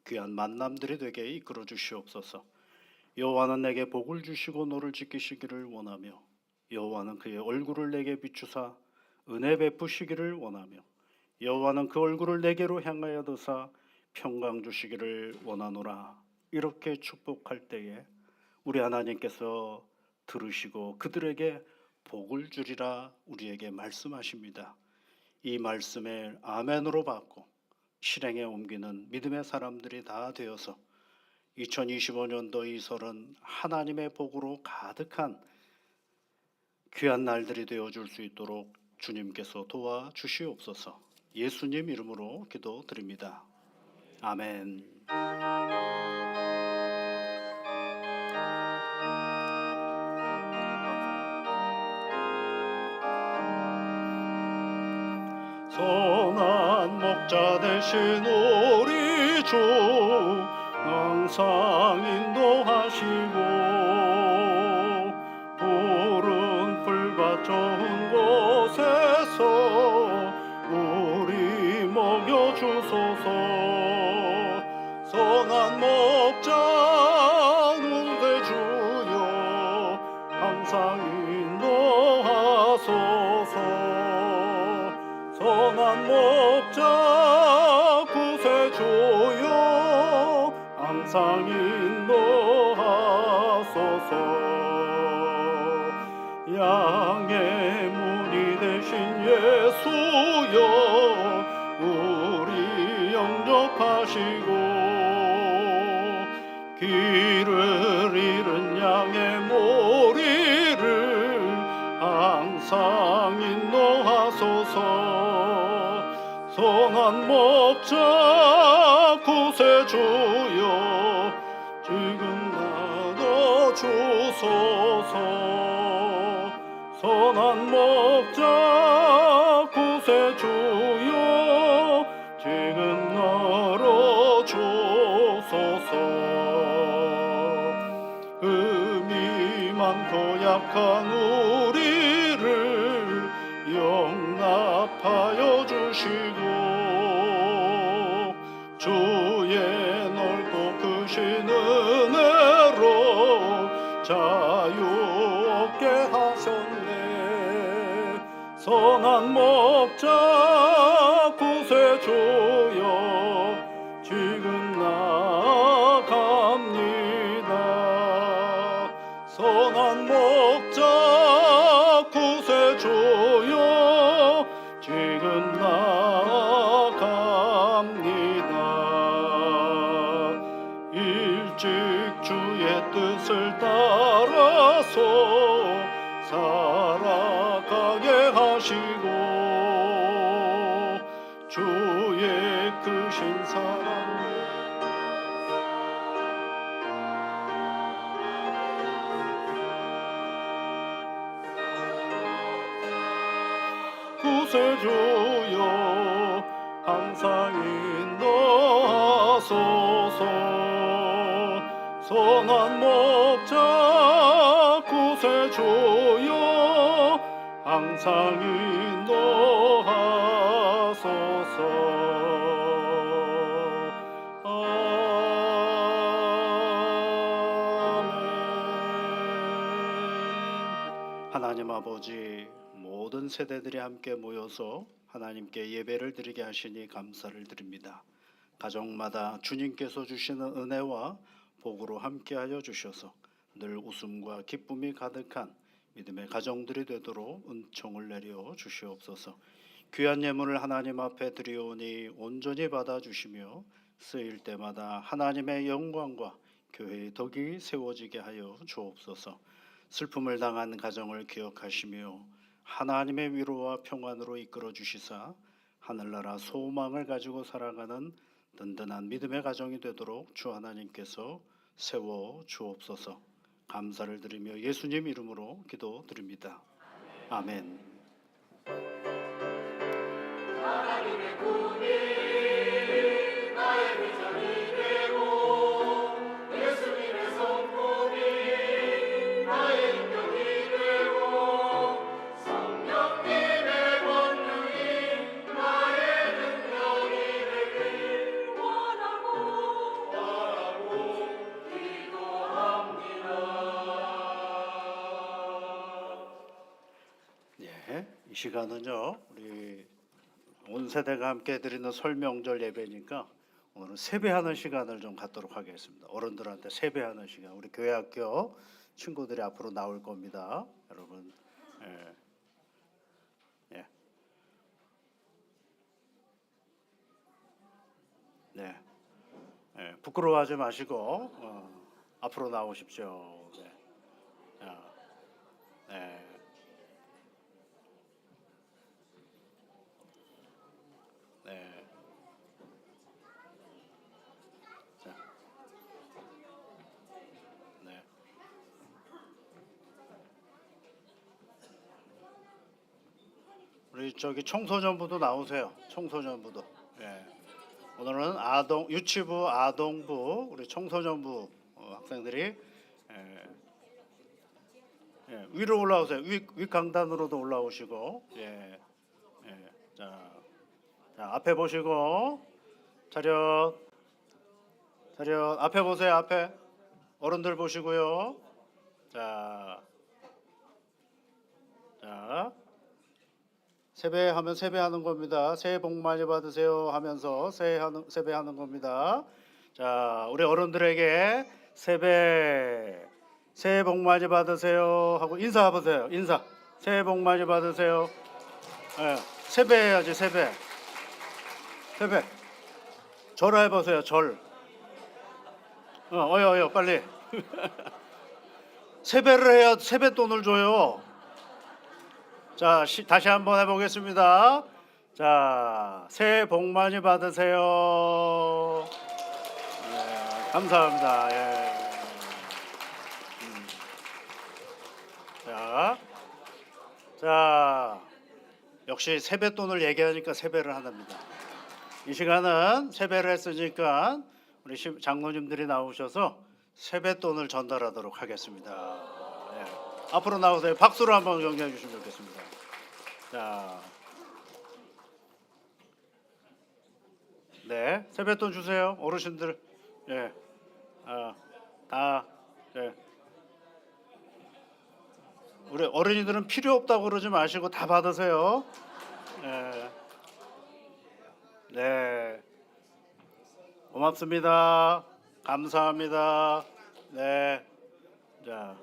귀한 만남들이 되게 이끌어 주시옵소서. 여호와는 내게 복을 주시고 너를 지키시기를 원하며 여호와는 그의 얼굴을 내게 비추사 은혜 베푸시기를 원하며 여호와는 그 얼굴을 내게로 향하여 드사 평강 주시기를 원하노라. 이렇게 축복할 때에 우리 하나님께서 들으시고 그들에게 복을 주리라 우리에게 말씀하십니다. 이 말씀을 아멘으로 받고 실행에 옮기는 믿음의 사람들이 다 되어서 2025년도 이 설은 하나님의 복으로 가득한 귀한 날들이 되어 줄 수 있도록 주님께서 도와 주시옵소서. 예수님 이름으로 기도드립니다. 아멘. 선한 목자 되신 우리 주 항상 인도하시고 푸른 풀밭 좋은 곳에서 우리 먹여주소서. 선한 목자 눈대 주여 항상 인도하소서. 선한 목자 구세주여 항상 인도하소서. 양의 문이 되신 예수여 우리 영접하시고 길을 잃은 양의 머리를 항상 인도하소서. 선한 목자 구세주여 지금 나도 주소서. 선한 목자 구세주여 지금 나로 주소서. 음이 많고 약한 우리를 용납하여 주시고 주의 넓고 크신 은혜로 자유 얻게 하셨네. 선한 목자 구세주여 지금 나아갑니다. 선한 목자 구세주여 지금 나아갑니다. 일찍 주의 뜻을 따라서 살아가게 하시고 주의 크신 사랑 구세주여 항상 인도하소서. 선한 목자 구세주여 항상 인도하소서. 아멘. 하나님 아버지, 모든 세대들이 함께 모여서 하나님께 예배를 드리게 하시니 감사를 드립니다. 가정마다 주님께서 주시는 은혜와 복으로 함께하여 주셔서 늘 웃음과 기쁨이 가득한 믿음의 가정들이 되도록 은총을 내려 주시옵소서. 귀한 예물을 하나님 앞에 드리오니 온전히 받아주시며 쓰일 때마다 하나님의 영광과 교회의 덕이 세워지게 하여 주옵소서. 슬픔을 당한 가정을 기억하시며 하나님의 위로와 평안으로 이끌어 주시사 하늘나라 소망을 가지고 살아가는 든든한 믿음의 가정이 되도록 주 하나님께서 세워 주옵소서. 감사를 드리며 예수님 이름으로 기도드립니다. 아멘. 하나님의 꿈이 나의 비전이 되고 예수님의 성품이 나의 인격이 되고 성령님의 권능이 나의 능력이 되길 원하고 기도합니다. 이 시간은요 우리 온 세대가 함께 드리는 설명절 예배니까 오늘은 세배하는 시간을 좀 갖도록 하겠습니다. 어른들한테 세배하는 시간. 우리 교회학교 친구들이 앞으로 나올 겁니다. 여러분, 부끄러워하지 마시고 앞으로 나오십시오. 네. 우리 저기 청소년부도 나오세요. 청소년부도. 예. 오늘은 유치부, 아동부, 우리 청소년부 학생들이 위로 올라오세요. 위 강단으로도 올라오시고. 예. 예. 자, 앞에 보시고 차렷. 앞에 보세요. 앞에 어른들 보시고요. 자, 세배하면 세배하는 겁니다. 새해 복 많이 받으세요 하면서 세배하는 겁니다. 자, 우리 어른들에게 새해 복 많이 받으세요 하고 인사해 보세요. 인사. 새해 복 많이 받으세요. 예, 세배해야지 세배. 절해 보세요. 절. 어여 빨리. 세배를 해야 세뱃돈을 줘요. 자, 다시 한번 해보겠습니다. 자, 새해 복 많이 받으세요. 예, 감사합니다. 예. 자, 역시 세뱃돈을 얘기하니까 세배를 한답니다. 이 시간은 세배를 했으니까 우리 장로님들이 나오셔서 세뱃돈을 전달하도록 하겠습니다. 예. 앞으로 나오세요. 박수로 한번 격려해 주시면 좋겠습니다. 자, 네, 세뱃돈 주세요, 어르신들. 예, 예. 우리 어린이들은 필요 없다고 그러지 마시고 다 받으세요. 예. 네, 고맙습니다. 감사합니다. 네, 자,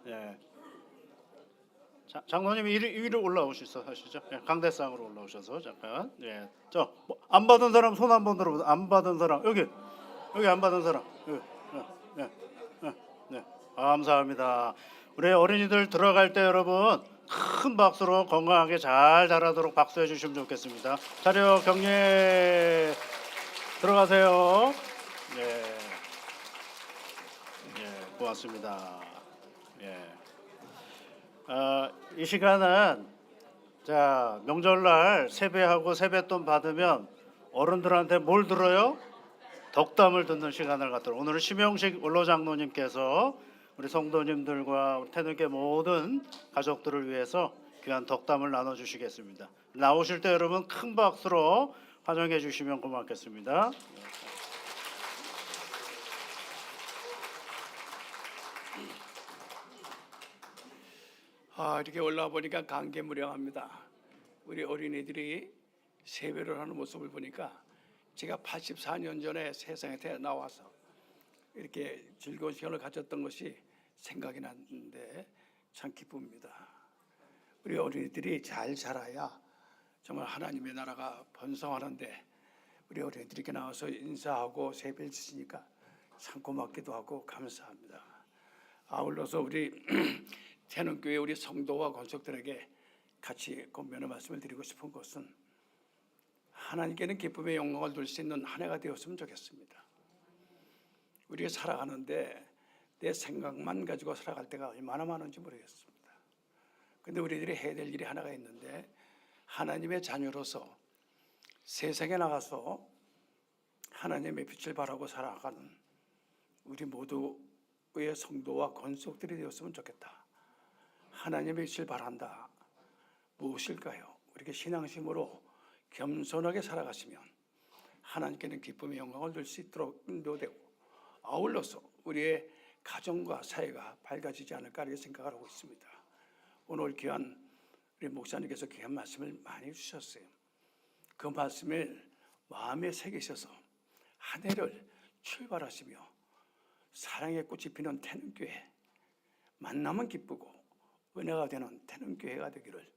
예. 장로님 위로 올라오시죠. 하시죠. 예, 강대상으로 올라오셔서 잠깐. 예, 안 받은 사람 손 한번 들어보세요. 안 받은 사람 여기 안 받은 사람. 여기. 네, 감사합니다. 우리 어린이들 들어갈 때 여러분 큰 박수로 건강하게 잘 자라도록 박수해 주시면 좋겠습니다. 차렷 경례 들어가세요. 예, 고맙습니다. 예. 이 시간은 자, 명절날 세배하고 세뱃돈 받으면 어른들한테 뭘 들어요? 덕담을 듣는 시간을 갖도록 오늘은 심영식 원로장로님께서 우리 성도님들과 우리 태능교회 모든 가족들을 위해서 귀한 덕담을 나눠주시겠습니다. 나오실 때 여러분 큰 박수로 환영해 주시면 고맙겠습니다. 이렇게 올라와 보니까 감개무량합니다. 우리 어린이들이 세배를 하는 모습을 보니까 제가 84년 전에 세상에 나와서 이렇게 즐거운 시간을 가졌던 것이 생각이 났는데 참 기쁩니다. 우리 어린이들이 잘 자라야 정말 하나님의 나라가 번성하는데 우리 어린이들이 이렇게 나와서 인사하고 세배를 지시니까 참 고맙기도 하고 감사합니다. 아울러서 우리 태능교회 우리 성도와 권속들에게 같이 권면의 말씀을 드리고 싶은 것은 하나님께는 기쁨의 영광을 돌 수 있는 한 해가 되었으면 좋겠습니다. 우리가 살아가는데 내 생각만 가지고 살아갈 때가 얼마나 많은지 모르겠습니다. 그런데 우리들이 해야 될 일이 하나가 있는데 하나님의 자녀로서 세상에 나가서 하나님의 빛을 발하고 살아가는 우리 모두의 성도와 권속들이 되었으면 좋겠다. 하나님의 빛을 발한다. 무엇일까요? 우리가 신앙심으로 겸손하게 살아가시면 하나님께는 기쁨의 영광을 들 수 있도록 인도되고 아울러서 우리의 가정과 사회가 밝아지지 않을까 이렇게 생각을 하고 있습니다. 오늘 귀한 우리 목사님께서 귀한 말씀을 많이 주셨어요. 그 말씀을 마음에 새기셔서 한 해를 출발하시며 사랑의 꽃이 피는 태능교회, 만나면 기쁘고 은혜가 되는 태능교회가 되기를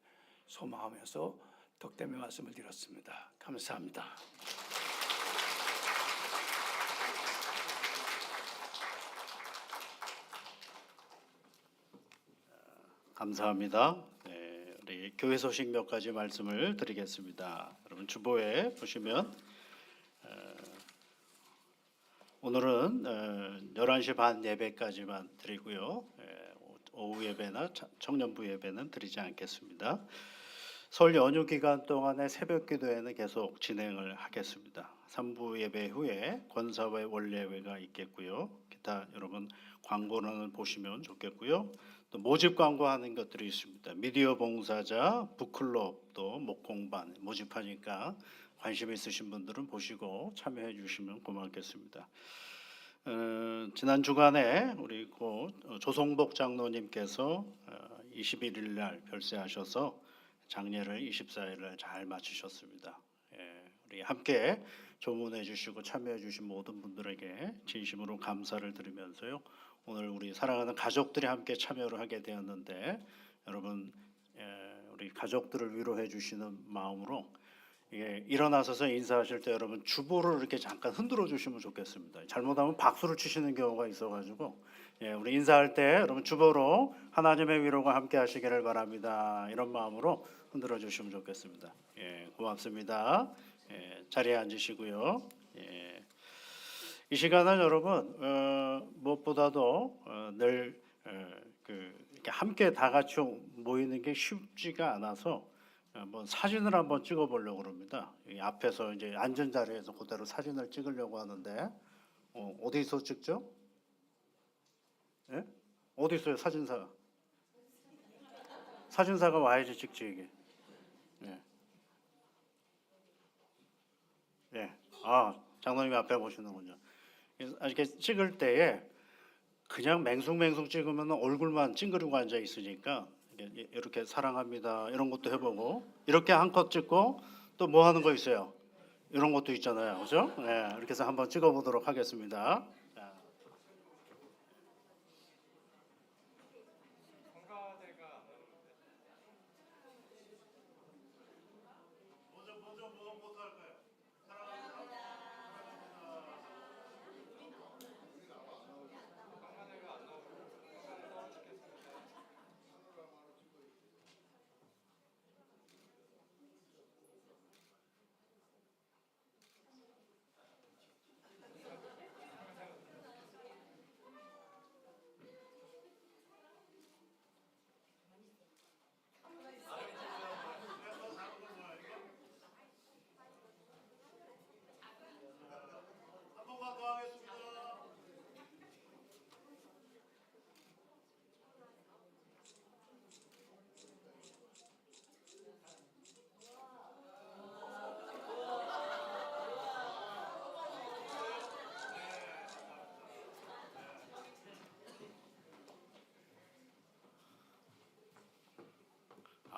소망하면서 덕담의 말씀을 드렸습니다. 감사합니다. 감사합니다. 네, 우리 교회 소식 몇 가지 말씀을 드리겠습니다. 여러분 주보에 보시면 오늘은 11시 반 예배까지만 드리고요. 오후 예배나 청년부 예배는 드리지 않겠습니다. 설 연휴 기간 동안에 새벽 기도회는 계속 진행을 하겠습니다. 3부 예배 후에 권사회 원례회가 있겠고요. 기타 여러분 광고는 보시면 좋겠고요. 또 모집 광고하는 것들이 있습니다. 미디어 봉사자, 북클럽, 또 목공반 모집하니까 관심 있으신 분들은 보시고 참여해 주시면 고맙겠습니다. 지난 주간에 우리 조성복 장로님께서 21일 날 별세하셔서 장례를 24일 날 잘 마치셨습니다. 우리 함께 조문해 주시고 참여해 주신 모든 분들에게 진심으로 감사를 드리면서요. 오늘 우리 사랑하는 가족들이 함께 참여를 하게 되었는데 여러분 우리 가족들을 위로해 주시는 마음으로 일어나서서 인사하실 때 여러분 주보를 이렇게 잠깐 흔들어 주시면 좋겠습니다. 잘못하면 박수를 치시는 경우가 있어가지고 우리 인사할 때 여러분 주보로 하나님의 위로가 함께 하시기를 바랍니다. 이런 마음으로 흔들어 주시면 좋겠습니다. 고맙습니다. 자리에 앉으시고요. 이 시간은 여러분 무엇보다도 늘 이렇게 함께 다 같이 모이는 게 쉽지가 않아서 한번 사진을 한번 찍어보려고 합니다. 이 앞에서 이제 앉은 자리에서 그대로 사진을 찍으려고 하는데 어디서 찍죠? 어디 있어요 사진사? 사진사가 와야지 찍지 이게. 장로님이 앞에 보시는군요. 이렇게 찍을 때에 그냥 맹숭맹숭 찍으면 얼굴만 찡그리고 앉아 있으니까 이렇게 사랑합니다 이런 것도 해보고 이렇게 한 컷 찍고 또 뭐 하는 거 있어요? 이런 것도 있잖아요, 그죠? 이렇게 해서 한번 찍어보도록 하겠습니다.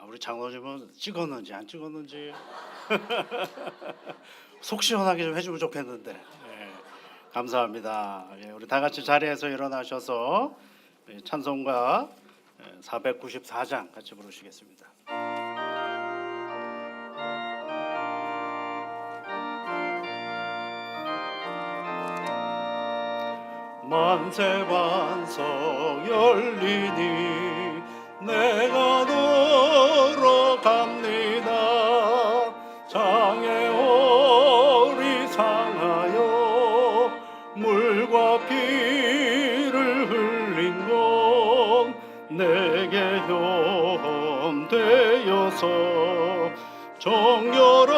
우리 장로님은 찍었는지 안 찍었는지 속 시원하게 좀 해주면 좋겠는데. 감사합니다. 우리 다 같이 자리에서 일어나셔서 찬송가 494장 같이 부르시겠습니다. 만세 반석 열리니 내가 너로 갑니다. 장애홀이 상하여 물과 피를 흘린 건 내게 험되어서 정결하게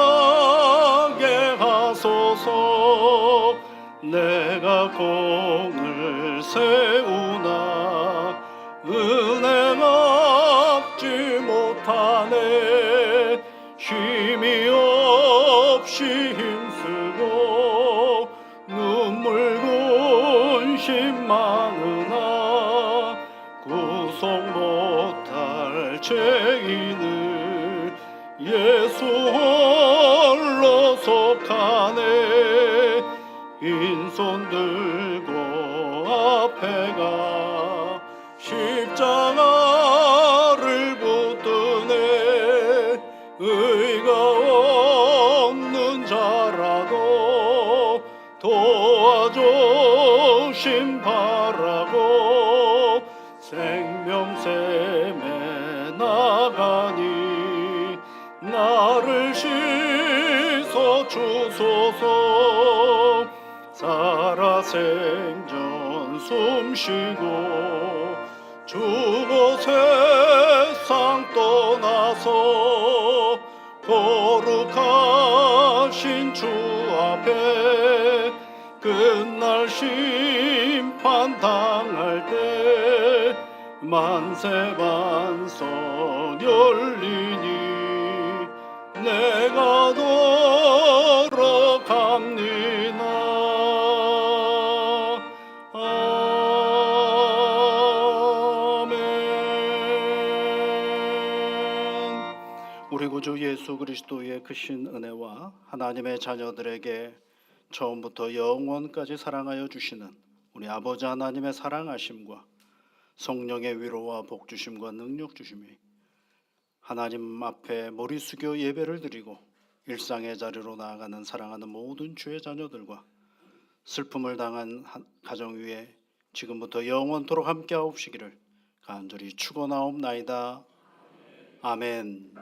하소서. 내가 공을 세우나 은혜 갚지 못하네. 쉼이 없이 힘쓰고 눈물 군심 많으나 구속 못할 죄인을 예수 홀로 속하네. 빈손 들고 앞에 가 십자가를 붙드네. 의가 없는 자라도 도와주심 바라고 생명샘에 나가니 나를 씻어 주소서. 살아생전 숨쉬고 죽어 세상 떠나서 거룩하신 주 앞에 끝날 심판 당할 때 만세반석 열리니 내가 돌아갑니다. 아멘. 우리 구주 예수 그리스도의 크신 은혜와 하나님의 자녀들에게 처음부터 영원까지 사랑하여 주시는 우리 아버지 하나님의 사랑하심과 성령의 위로와 복 주심과 능력 주심이 하나님 앞에 머리 숙여 예배를 드리고 일상의 자리로 나아가는 사랑하는 모든 주의 자녀들과 슬픔을 당한 가정 위에 지금부터 영원토록 함께하옵시기를 간절히 축원하옵나이다. 아멘.